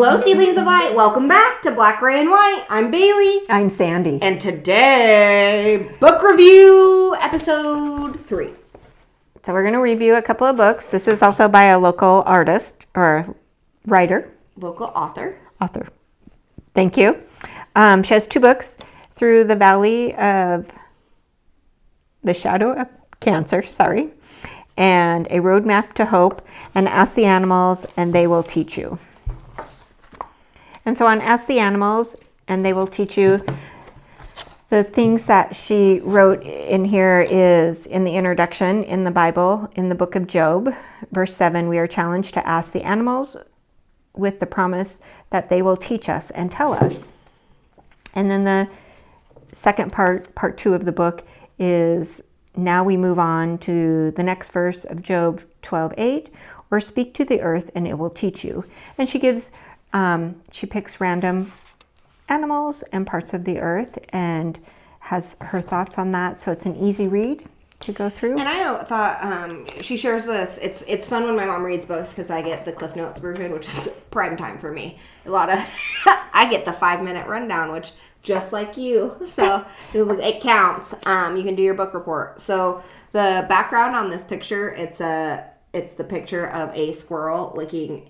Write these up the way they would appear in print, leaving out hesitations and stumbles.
Hello, seedlings of light. Welcome back to Black, Gray, and White. I'm Bailey. I'm Sandy. And today, book review episode 3. So we're going to review a couple of books. This is also by a local artist or writer. Local author. Thank you. She has 2 books, Through the Valley of the Shadow of Cancer, and A Roadmap to Hope, and Ask the Animals and They Will Teach You. And so on Ask the Animals and They Will Teach You, the things that she wrote in here is in the introduction in the Bible, in the book of Job, verse 7, we are challenged to ask the animals with the promise that they will teach us and tell us. And then the second part 2 of the book is now we move on to the next verse of Job 12:8, or speak to the earth and it will teach you. And she gives, she picks random animals and parts of the earth and has her thoughts on that. So it's an easy read to go through. And I thought she shares this. It's fun when my mom reads books because I get the Cliff Notes version, which is prime time for me. I get the 5-minute rundown, which just like you. So it counts. You can do your book report. So the background on this picture, it's the picture of a squirrel licking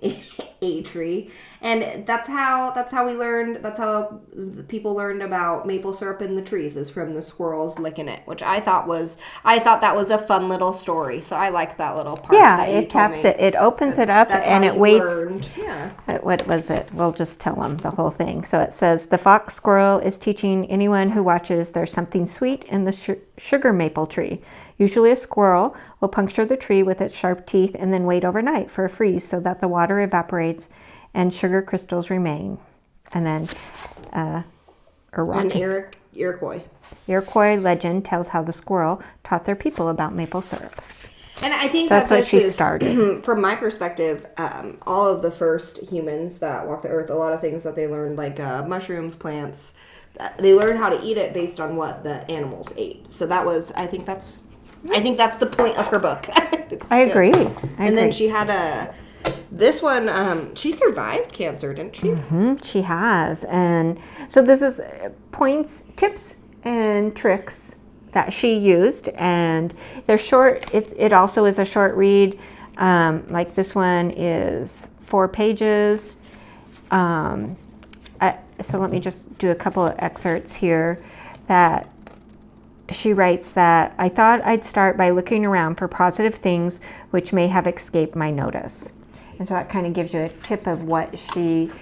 a tree, and that's how we learned. That's how the people learned about maple syrup in the trees, is from the squirrels licking it, which I thought that was a fun little story. So I like that little part. Yeah, it taps it. It opens it up and it waits. Learned. Yeah. What was it? We'll just tell them the whole thing. So it says, the fox squirrel is teaching anyone who watches there's something sweet in the sugar maple tree. Usually a squirrel will puncture the tree with its sharp teeth and then wait overnight for a freeze so that the water evaporates and sugar crystals remain. And then An Iroquois legend tells how the squirrel taught their people about maple syrup. And I think so that's what she started. From my perspective, all of the first humans that walked the earth, a lot of things that they learned, like mushrooms, plants, they learned how to eat it based on what the animals ate. So that was, I think that's the point of her book. I agree. And then she had this one, she survived cancer, didn't she? Mm-hmm, she has. And so this is points, tips, and tricks that she used. And they're short. It also is a short read. Like this one is 4 pages. So let me just do a couple of excerpts here that she writes that I thought I'd start by looking around for positive things which may have escaped my notice. And so that kind of gives you a tip of what she's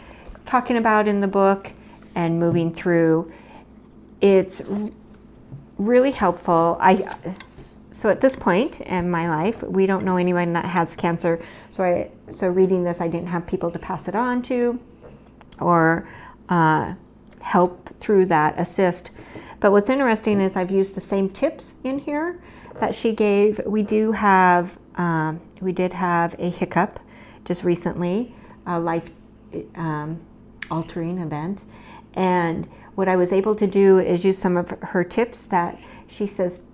talking about in the book and moving through. It's really helpful. So at this point in my life, we don't know anyone that has cancer. So reading this, I didn't have people to pass it on to or help through that, assist. But what's interesting is I've used the same tips in here that she gave. We did have a hiccup just recently, a life altering event. And what I was able to do is use some of her tips that she says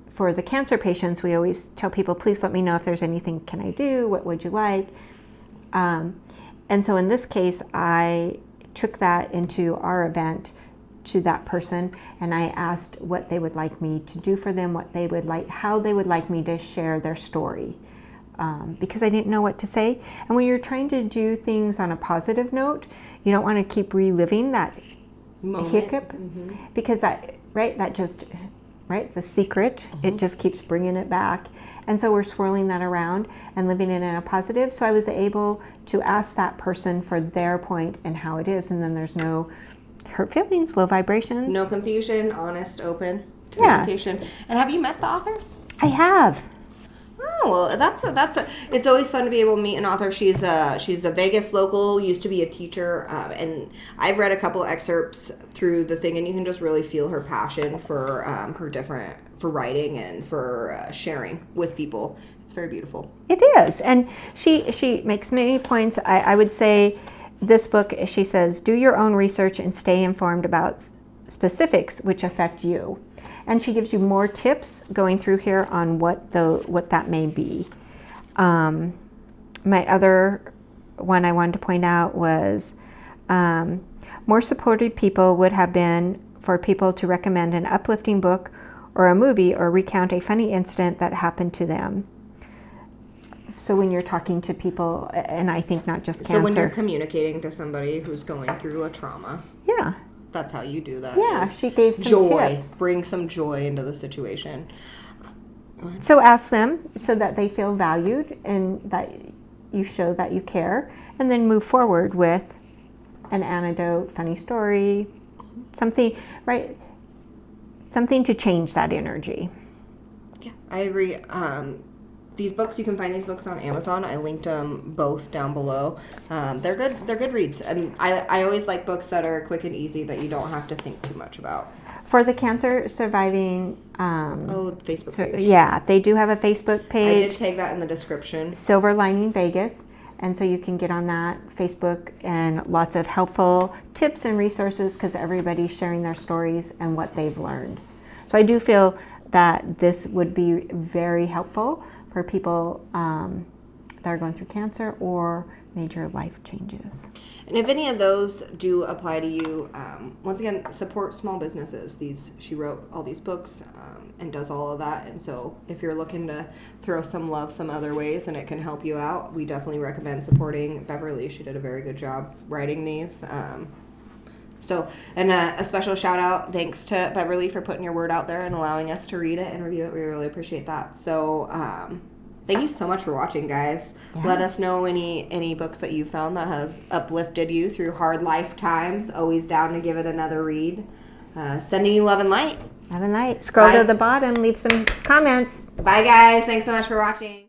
for the cancer patients. We always tell people, please let me know if there's anything can I do, what would you like? And so in this case, I took that into our event to that person, and I asked what they would like me to do for them, how they would like me to share their story, because I didn't know what to say. And when you're trying to do things on a positive note, you don't want to keep reliving that hiccup, because the secret, it just keeps bringing it back. And so we're swirling that around and living it in a positive. So I was able to ask that person for their point and how it is, and then there's no hurt feelings, low vibrations. No confusion, honest, open communication. Yeah. And have you met the author? I have. Oh, well, it's always fun to be able to meet an author. She's a Vegas local, used to be a teacher, and I've read a couple excerpts through the thing, and you can just really feel her passion for for writing and for sharing with people. It's very beautiful. It is, and she makes many points. I would say this book, she says, do your own research and stay informed about specifics which affect you. And she gives you more tips going through here on what that may be. My other one I wanted to point out was more supportive people would have been for people to recommend an uplifting book or a movie or recount a funny incident that happened to them. So when you're talking to people, and I think not just cancer. So when you're communicating to somebody who's going through a trauma. Yeah. That's how you do that. Yeah, she gave some joy. tips. Bring some joy into the situation. So ask them so that they feel valued and that you show that you care, and then move forward with an anecdote, funny story, something, right? Something to change that energy. Yeah, I agree. These books, you can find these books on Amazon. I linked them both down below. They're good. They're good reads, and I always like books that are quick and easy that you don't have to think too much about. For the cancer surviving, Facebook page. Yeah, they do have a Facebook page. I did tag that in the description. Silver Lining Vegas, and so you can get on that Facebook, and lots of helpful tips and resources because everybody's sharing their stories and what they've learned. So I do feel that this would be very helpful for people that are going through cancer or major life changes. And if any of those do apply to you, once again, support small businesses. She wrote all these books and does all of that. And so if you're looking to throw some love some other ways and it can help you out, we definitely recommend supporting Beverly. She did a very good job writing these. And a special shout out, thanks to Beverly for putting your word out there and allowing us to read it and review it. We really appreciate that. So thank you so much for watching, guys. Yeah. Let us know any books that you found that has uplifted you through hard life times. Always down to give it another read. Sending you love and light. Love and light. Scroll to the bottom, leave some comments. Bye, guys. Thanks so much for watching.